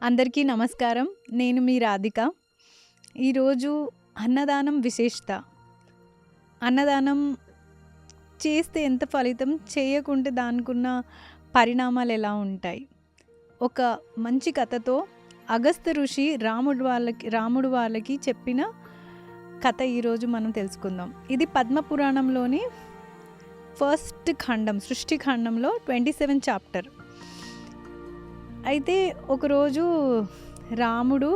అందరికీ నమస్కారం. నేను మీ రాధిక. ఈరోజు అన్నదానం విశేషత. అన్నదానం చేస్తే ఎంత ఫలితం, చేయకుంటే దానికున్న పరిణామాలు ఎలా ఉంటాయి? ఒక మంచి కథతో అగస్త్య ఋషి రాముడు వాళ్ళకి చెప్పిన కథ ఈరోజు మనం తెలుసుకుందాం. ఇది పద్మపురాణంలోని ఫస్ట్ ఖండం, సృష్టి ఖండంలో 27 చాప్టర్. అయితే ఒకరోజు రాముడు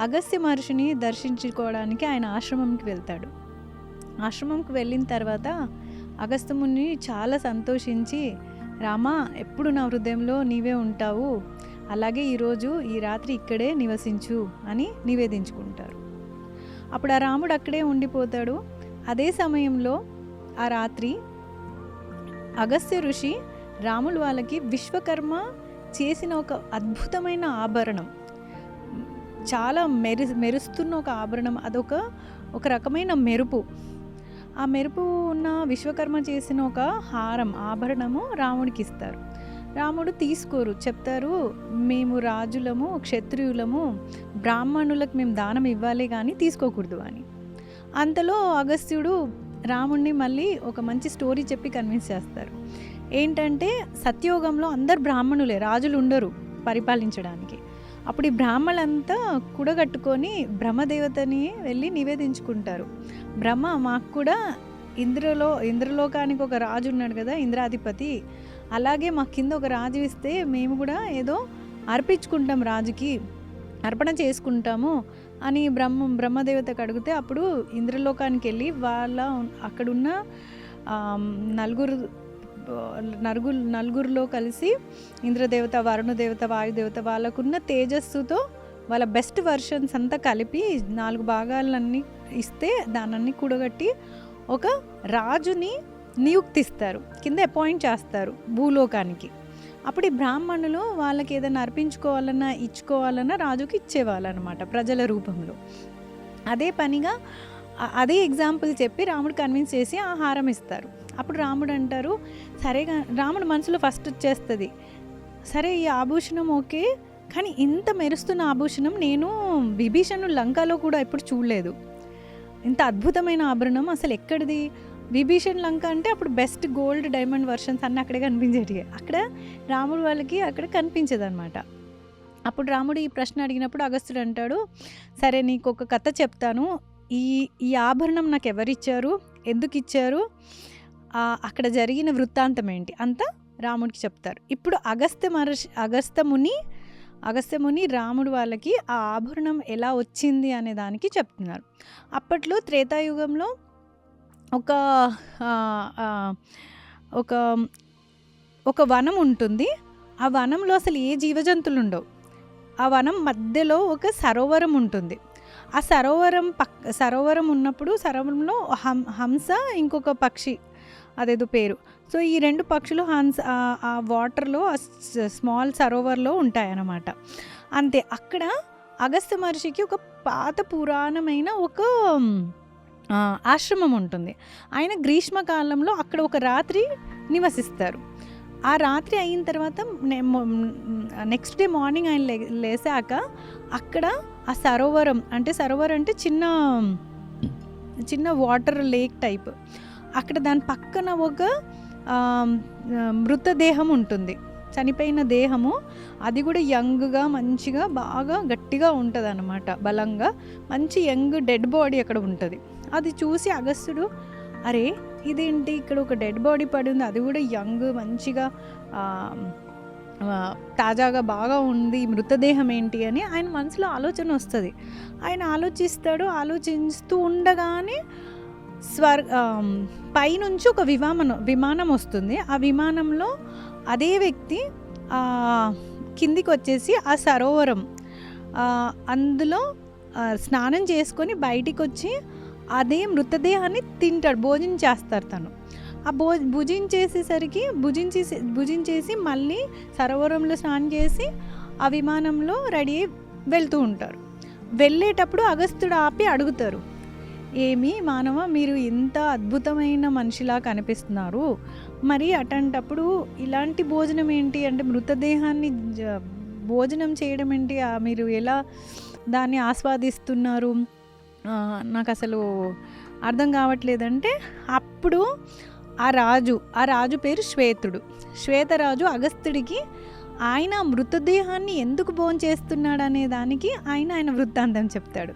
అగస్త్య మహర్షిని దర్శించుకోవడానికి ఆయన ఆశ్రమంకి వెళ్తాడు. ఆశ్రమంకి వెళ్ళిన తర్వాత అగస్త్య ముని చాలా సంతోషించి, రామా, ఎప్పుడు నా హృదయంలో నీవే ఉంటావు, అలాగే ఈరోజు ఈ రాత్రి ఇక్కడే నివసించు అని నివేదించుకుంటారు. అప్పుడు ఆ రాముడు అక్కడే ఉండిపోతాడు. అదే సమయంలో ఆ రాత్రి అగస్త్య ఋషి రాములు వాళ్ళకి విశ్వకర్మ చేసిన ఒక అద్భుతమైన ఆభరణం, చాలా మెరుస్తున్న ఒక ఆభరణం, ఒక రకమైన మెరుపు, ఆ మెరుపు ఉన్న విశ్వకర్మ చేసిన ఒక ఆభరణము రాముడికి ఇస్తారు. రాముడు తీసుకోరు, చెప్తారు, మేము రాజులము, క్షత్రియులము, బ్రాహ్మణులకు మేము దానం ఇవ్వాలి కానీ తీసుకోకూడదు అని. అంతలో అగస్త్యుడు రాముడిని మళ్ళీ ఒక మంచి స్టోరీ చెప్పి కన్విన్స్ చేస్తారు. ఏంటంటే, సత్యయోగంలో అందరు బ్రాహ్మణులే, రాజులు ఉండరు పరిపాలించడానికి. అప్పుడు ఈ బ్రాహ్మణులంతా కూడగట్టుకొని బ్రహ్మదేవతని వెళ్ళి నివేదించుకుంటారు. బ్రహ్మ, మాకు కూడా ఇంద్రలోకానికి ఒక రాజు ఉన్నాడు కదా, ఇంద్రాధిపతి, అలాగే మా కింద ఒక రాజు ఇస్తే మేము కూడా ఏదో అర్పించుకుంటాం, రాజుకి అర్పణ చేసుకుంటాము అని బ్రహ్మదేవతకు అడిగితే, అప్పుడు ఇంద్రలోకానికి వెళ్ళి అక్కడున్న నలుగురిలో కలిసి ఇంద్రదేవత, వరుణదేవత, వాయుదేవత వాళ్ళకున్న తేజస్సుతో వాళ్ళ బెస్ట్ వర్షన్స్ అంతా కలిపి 4 భాగాలన్నీ ఇస్తే దానన్నీ కూడగట్టి ఒక రాజుని నియుక్తిస్తారు, కింద అపాయింట్ చేస్తారు భూలోకానికి. అప్పుడు ఈ బ్రాహ్మణులు వాళ్ళకి ఏదైనా అర్పించుకోవాలన్నా ఇచ్చుకోవాలన్నా రాజుకి ఇచ్చేవాళ్ళనమాట ప్రజల రూపంలో. అదే పనిగా అదే ఎగ్జాంపుల్ చెప్పి రాముడు కన్విన్స్ చేసి ఆహారం ఇస్తారు. అప్పుడు రాముడు అంటారు, సరేగా, రాముడు మనసులో ఫస్ట్ వచ్చేస్తుంది, సరే ఈ ఆభూషణం ఓకే, కానీ ఇంత మెరుస్తున్న ఆభూషణం నేను విభీషణుడు లంకలో కూడా ఎప్పుడు చూడలేదు, ఇంత అద్భుతమైన ఆభరణం అసలు ఎక్కడిది? విభీషణ్ లంక అంటే అప్పుడు బెస్ట్ గోల్డ్ డైమండ్ వర్షన్స్ అన్నీ అక్కడే కనిపించేటివి, అక్కడ రాముడు వాళ్ళకి అక్కడ కనిపించదనమాట. అప్పుడు రాముడు ఈ ప్రశ్న అడిగినప్పుడు అగస్త్యుడు అంటాడు, సరే నీకు ఒక కథ చెప్తాను, ఈ ఆభరణం నాకు ఎవరిచ్చారు, ఎందుకు ఇచ్చారు, అక్కడ జరిగిన వృత్తాంతం ఏంటి అంతా రాముడికి చెప్తారు. ఇప్పుడు అగస్త్య ముని రాముడు వాళ్ళకి ఆ ఆభరణం ఎలా వచ్చింది అనే దానికి చెప్తున్నారు. అప్పట్లో త్రేతాయుగంలో ఒక వనం ఉంటుంది. ఆ వనంలో అసలు ఏ జీవజంతువులు ఉండవు. ఆ వనం మధ్యలో ఒక సరోవరం ఉంటుంది. ఆ సరోవరం ఉన్నప్పుడు సరోవరంలో హంస, ఇంకొక పక్షి, అదేదో పేరు, సో ఈ 2 పక్షులు ఆ వాటర్లో, స్మాల్ సరోవర్లో ఉంటాయన్నమాట. అంతే. అక్కడ అగస్త్య మహర్షికి ఒక పాత పురాణమైన ఒక ఆశ్రమం ఉంటుంది. ఆయన గ్రీష్మకాలంలో అక్కడ ఒక రాత్రి నివసిస్తారు. ఆ రాత్రి అయిన తర్వాత నెక్స్ట్ డే మార్నింగ్ ఆయన లేసాక అక్కడ ఆ సరోవరం అంటే చిన్న వాటర్ లేక్ టైప్, అక్కడ దాని పక్కన ఒక మృతదేహం ఉంటుంది, చనిపోయిన దేహము, అది కూడా యంగ్గా మంచిగా బాగా గట్టిగా ఉంటుంది అన్నమాట, బలంగా మంచి యంగ్ డెడ్ బాడీ అక్కడ ఉంటుంది. అది చూసి అగస్త్యుడు, అరే ఇదేంటి, ఇక్కడ ఒక డెడ్ బాడీ పడి ఉంది, అది కూడా యంగ్, మంచిగా తాజాగా బాగా ఉంది, మృతదేహం ఏంటి అని ఆయన మనసులో ఆలోచన వస్తుంది. ఆయన ఆలోచిస్తూ ఉండగానే పైనుంచి ఒక విమానం వస్తుంది. ఆ విమానంలో అదే వ్యక్తి కిందికి వచ్చేసి ఆ సరోవరం అందులో స్నానం చేసుకొని బయటికి వచ్చి అదే మృతదేహాన్ని తింటాడు, భోజనం చేస్తారు తను. ఆ భుజించేసి మళ్ళీ సరోవరంలో స్నానం చేసి ఆ విమానంలో రెడీ అయి వెళ్తూ ఉంటారు. వెళ్ళేటప్పుడు అగస్త్యుడు ఆపి అడుగుతారు, ఏమి మానవ, మీరు ఇంత అద్భుతమైన మనిషిలా కనిపిస్తున్నారు, మరి అటంటప్పుడు ఇలాంటి భోజనం ఏంటి అంటే మృతదేహాన్ని భోజనం చేయడం ఏంటి, మీరు ఎలా దాన్ని ఆస్వాదిస్తున్నారు, నాకు అసలు అర్థం కావట్లేదంటే అప్పుడు ఆ రాజు పేరు శ్వేతరాజు అగస్త్యుడికి ఆయన మృతదేహాన్ని ఎందుకు భోంచేస్తున్నాడు అనే దానికి ఆయన వృత్తాంతం చెప్తాడు.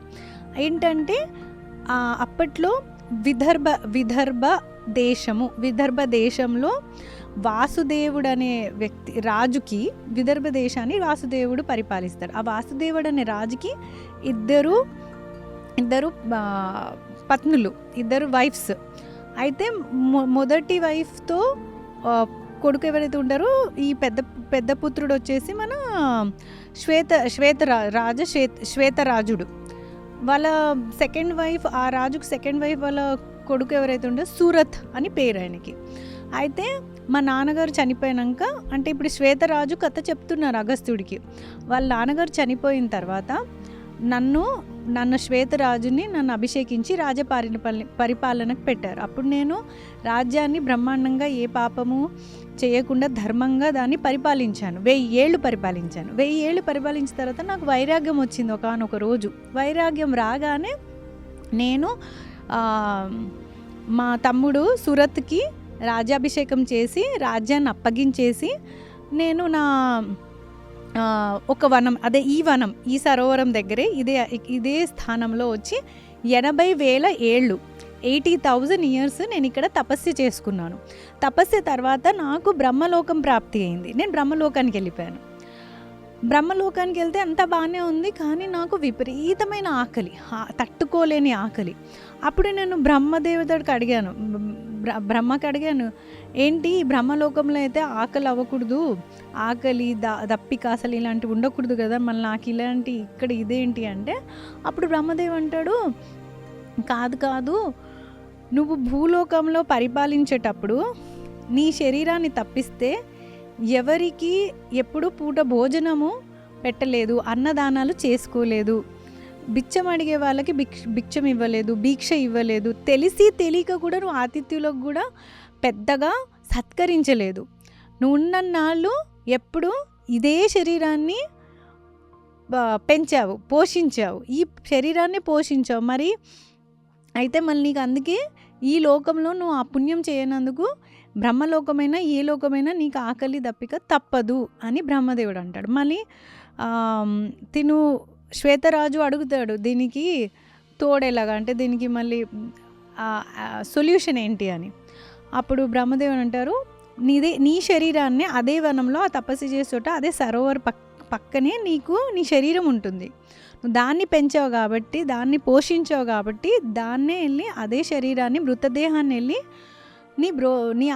ఏంటంటే అప్పట్లో విదర్భ దేశంలో వాసుదేవుడు అనే వ్యక్తి రాజుకి, విదర్భ దేశాన్ని వాసుదేవుడు పరిపాలిస్తాడు. ఆ వాసుదేవుడు అనే రాజుకి ఇద్దరు పత్నులు, ఇద్దరు వైఫ్స్. అయితే మొదటి వైఫ్తో కొడుకు ఎవరైతే ఉంటారో ఈ పెద్ద పుత్రుడు వచ్చేసి మన శ్వేతరాజుడు. వాళ్ళ సెకండ్ వైఫ్, ఆ రాజుకు సెకండ్ వైఫ్ వాళ్ళ కొడుకు ఎవరైతే ఉంటారో సూరత్ అని పేరు ఆయనకి. అయితే మా నాన్నగారు చనిపోయాక, అంటే ఇప్పుడు శ్వేతరాజు కథ చెప్తున్నారు అగస్త్యుడికి, వాళ్ళ నాన్నగారు చనిపోయిన తర్వాత నన్ను శ్వేతరాజుని అభిషేకించి పరిపాలనకు పెట్టారు. అప్పుడు నేను రాజ్యాన్ని బ్రహ్మాండంగా ఏ పాపము చేయకుండా ధర్మంగా దాన్ని పరిపాలించాను. 1000 ఏళ్ళు పరిపాలించాను. 1000 ఏళ్ళు పరిపాలించిన తర్వాత నాకు వైరాగ్యం వచ్చింది. ఒకానొక రోజు వైరాగ్యం రాగానే నేను మా తమ్ముడు సురత్కి రాజ్యాభిషేకం చేసి రాజ్యాన్ని అప్పగించేసి నేను నా ఒక వనం, అదే ఈ సరోవరం దగ్గరే ఇదే స్థానంలో వచ్చి 80,000 ఏళ్ళు 80,000 ఇయర్స్ నేను ఇక్కడ తపస్సు చేసుకున్నాను. తపస్సు తర్వాత నాకు బ్రహ్మలోకం ప్రాప్తి అయింది. నేను బ్రహ్మలోకానికి వెళ్ళిపోయాను. బ్రహ్మలోకానికి వెళ్తే అంతా బాగానే ఉంది, కానీ నాకు విపరీతమైన ఆకలి, తట్టుకోలేని ఆకలి. అప్పుడు నేను బ్రహ్మకి అడిగాను, ఏంటి బ్రహ్మలోకంలో అయితే ఆకలి అవ్వకూడదు, ఆకలి దప్పిక అసలు ఇలాంటివి ఉండకూడదు కదా, మళ్ళీ నాకు ఇలాంటి ఇక్కడ ఇదేంటి అంటే, అప్పుడు బ్రహ్మదేవ్ అంటాడు, కాదు నువ్వు భూలోకంలో పరిపాలించేటప్పుడు నీ శరీరాన్ని తప్పిస్తే ఎవరికి ఎప్పుడు పూట భోజనము పెట్టలేదు, అన్నదానాలు చేసుకోలేదు, బిచ్చం అడిగే వాళ్ళకి భిక్షం ఇవ్వలేదు, భీక్ష ఇవ్వలేదు, తెలియక కూడా నువ్వు ఆతిథ్యులకు కూడా పెద్దగా సత్కరించలేదు. నువ్వు ఉన్నన్నాళ్ళు ఎప్పుడు ఇదే శరీరాన్ని పెంచావు, పోషించావు, ఈ శరీరాన్ని పోషించావు. మరి అయితే మళ్ళీ నీకు అందుకే ఈ లోకంలో నువ్వు ఆ పుణ్యం చేయనందుకు బ్రహ్మలోకమైనా ఏ లోకమైనా నీకు ఆకలి దప్పిక తప్పదు అని బ్రహ్మదేవుడు అంటాడు. మళ్ళీ తిను శ్వేతరాజు అడుగుతాడు, దీనికి తోడేలాగా, అంటే దీనికి మళ్ళీ సొల్యూషన్ ఏంటి అని. అప్పుడు బ్రహ్మదేవుడు అంటారు, నీ శరీరాన్ని అదే వనంలో ఆ తపస్సు చేసేట అదే సరోవర్ పక్కనే నీ శరీరం ఉంటుంది. నువ్వు దాన్ని పెంచావు కాబట్టి, దాన్ని పోషించావు కాబట్టి, దాన్నే వెళ్ళి అదే శరీరాన్ని, మృతదేహాన్ని వెళ్ళి నీ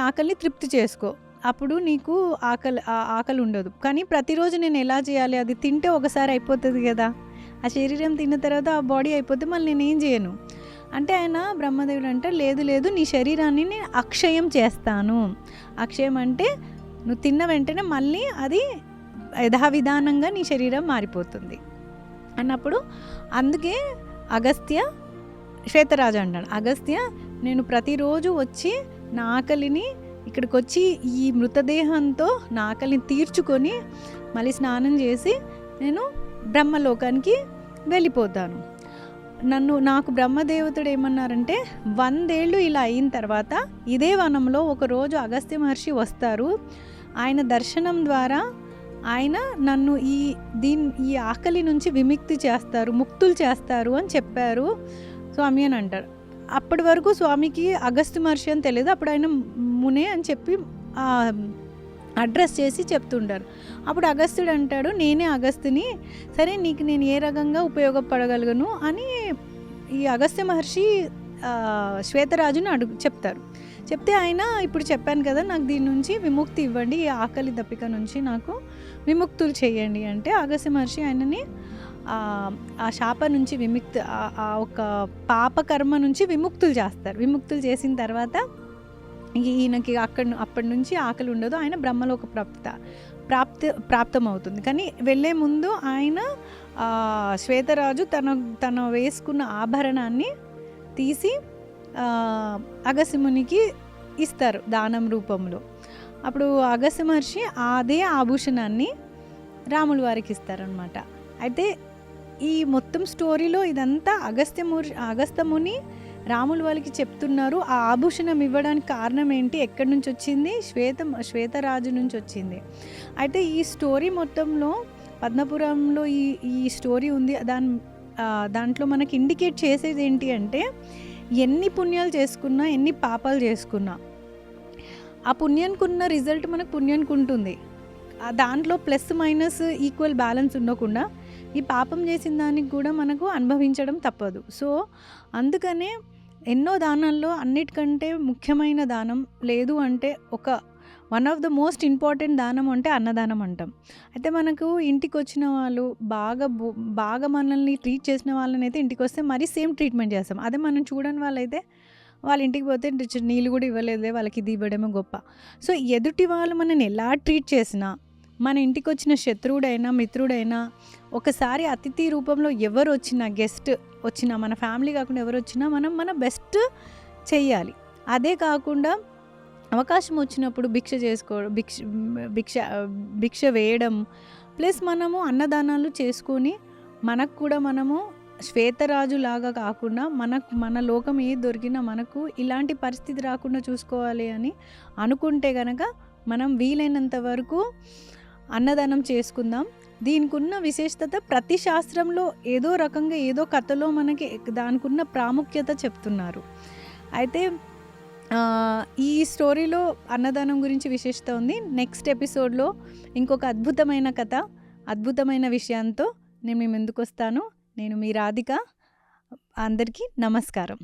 ఆకలిని తృప్తి చేసుకో. అప్పుడు నీకు ఆకలి ఉండదు. కానీ ప్రతిరోజు నేను ఎలా చేయాలి, అది తింటే ఒకసారి అయిపోతుంది కదా, ఆ శరీరం తిన్న తర్వాత ఆ బాడీ అయిపోతే మళ్ళీ నేనేం చేయను అంటే, ఆయన బ్రహ్మదేవుడు అంటే లేదు నీ శరీరాన్ని నేను అక్షయం చేస్తాను. అక్షయం అంటే నువ్వు తిన్న వెంటనే మళ్ళీ అది యథావిధానంగా నీ శరీరం మారిపోతుంది అన్నప్పుడు, అందుకే శ్వేతరాజు అంటాడు, అగస్త్య నేను ప్రతిరోజు వచ్చి నా ఆకలిని ఇక్కడికి వచ్చి ఈ మృతదేహంతో నా ఆకలిని తీర్చుకొని మళ్ళీ స్నానం చేసి నేను బ్రహ్మలోకానికి వెళ్ళిపోతాను. నాకు బ్రహ్మదేవతుడు ఏమన్నారంటే, 100 ఏళ్ళు ఇలా అయిన తర్వాత ఇదే వనంలో ఒకరోజు అగస్త్య మహర్షి వస్తారు, ఆయన దర్శనం ద్వారా ఆయన నన్ను ఈ ఆకలి నుంచి విముక్తి చేస్తారు, ముక్తులు చేస్తారు అని చెప్పారు స్వామి అని అంటారు. అప్పటి వరకు స్వామికి అగస్త్య మహర్షి అని తెలియదు. అప్పుడు ఆయన మునే అని చెప్పి అడ్రస్ చేసి చెప్తుంటారు. అప్పుడు అగస్త్యుడు అంటాడు, నేనే అగస్త్యుని, సరే నీకు నేను ఏ రకంగా ఉపయోగపడగలను అని ఈ అగస్త్య మహర్షి శ్వేతరాజుని చెప్తే ఆయన, ఇప్పుడు చెప్పాను కదా, నాకు దీని నుంచి విముక్తి ఇవ్వండి, ఈ ఆకలి దప్పిక నుంచి నాకు విముక్తులు చేయండి అంటే, అగస్త్య మహర్షి ఆయనని ఆ శాప నుంచి ఆ ఒక పాపకర్మ నుంచి విముక్తులు చేస్తారు. విముక్తులు చేసిన తర్వాత ఈయనకి అప్పటి నుంచి ఆకలి ఉండదు, ఆయన బ్రహ్మలోక ప్రాప్తమవుతుంది. కానీ వెళ్ళే ముందు ఆయన శ్వేతరాజు తన వేసుకున్న ఆభరణాన్ని తీసి అగస్త్యమునికి ఇస్తారు దానం రూపంలో. అప్పుడు అగస్త్య మహర్షి అదే ఆభూషణాన్ని రాముల వారికి ఇస్తారనమాట. అయితే ఈ మొత్తం స్టోరీలో ఇదంతా అగస్త్య ముని రాముల వారికి చెప్తున్నారు. ఆ ఆభూషణం ఇవ్వడానికి కారణం ఏంటి, ఎక్కడి నుంచి వచ్చింది, శ్వేతరాజు నుంచి వచ్చింది. అయితే ఈ స్టోరీ మొత్తంలో పద్మపురంలో ఈ స్టోరీ ఉంది. దాంట్లో మనకి ఇండికేట్ చేసేది ఏంటి అంటే, ఎన్ని పుణ్యాలు చేసుకున్నా, ఎన్ని పాపాలు చేసుకున్నా, ఆ పుణ్యానికి ఉన్న రిజల్ట్ మనకు పుణ్యానికి ఉంటుంది. దాంట్లో ప్లస్ మైనస్ ఈక్వల్ బ్యాలెన్స్ ఉండకుండా ఈ పాపం చేసిన దానికి కూడా మనకు అనుభవించడం తప్పదు. సో అందుకనే ఎన్నో దానాల్లో అన్నిటికంటే ముఖ్యమైన దానం లేదు అంటే one of the most important దానం అంటే అన్నదానం అంటాం. అయితే మనకు ఇంటికి వచ్చిన వాళ్ళు బాగా మనల్ని ట్రీట్ చేసిన వాళ్ళని అయితే ఇంటికి వస్తే మరీ సేమ్ ట్రీట్మెంట్ చేస్తాం. అదే మనం చూడని వాళ్ళైతే వాళ్ళ ఇంటికి పోతే నీళ్ళు కూడా ఇవ్వలేదే, వాళ్ళకి ఇది ఇవ్వడమే గొప్ప. సో ఎదుటి వాళ్ళు మనల్ని ఎలా ట్రీట్ చేసినా, మన ఇంటికి వచ్చిన శత్రువుడైనా మిత్రుడైనా, ఒకసారి అతిథి రూపంలో ఎవరు వచ్చినా, గెస్ట్ వచ్చినా, మన ఫ్యామిలీ కాకుండా ఎవరు వచ్చినా మనం మన బెస్ట్ చెయ్యాలి. అదే కాకుండా అవకాశం వచ్చినప్పుడు భిక్ష వేయడం, ప్లస్ మనము అన్నదానాలు చేసుకొని మనకు కూడా మనము శ్వేతరాజు లాగా కాకుండా మన లోకం ఏది దొరికినా మనకు ఇలాంటి పరిస్థితి రాకుండా చూసుకోవాలి అని అనుకుంటే కనుక మనం వీలైనంత వరకు అన్నదానం చేసుకుందాం. దీనికి ఉన్న విశేషత ప్రతి శాస్త్రంలో ఏదో రకంగా ఏదో కథలో మనకి దానికి ఉన్న ప్రాముఖ్యత చెప్తున్నారు. అయితే ఈ స్టోరీలో అన్నదానం గురించి విశేషత ఉంది. నెక్స్ట్ ఎపిసోడ్లో ఇంకొక అద్భుతమైన కథ, అద్భుతమైన విషయంతో నేను మీ ముందుకు వస్తాను. నేను మీ రాధిక. అందరికీ నమస్కారం.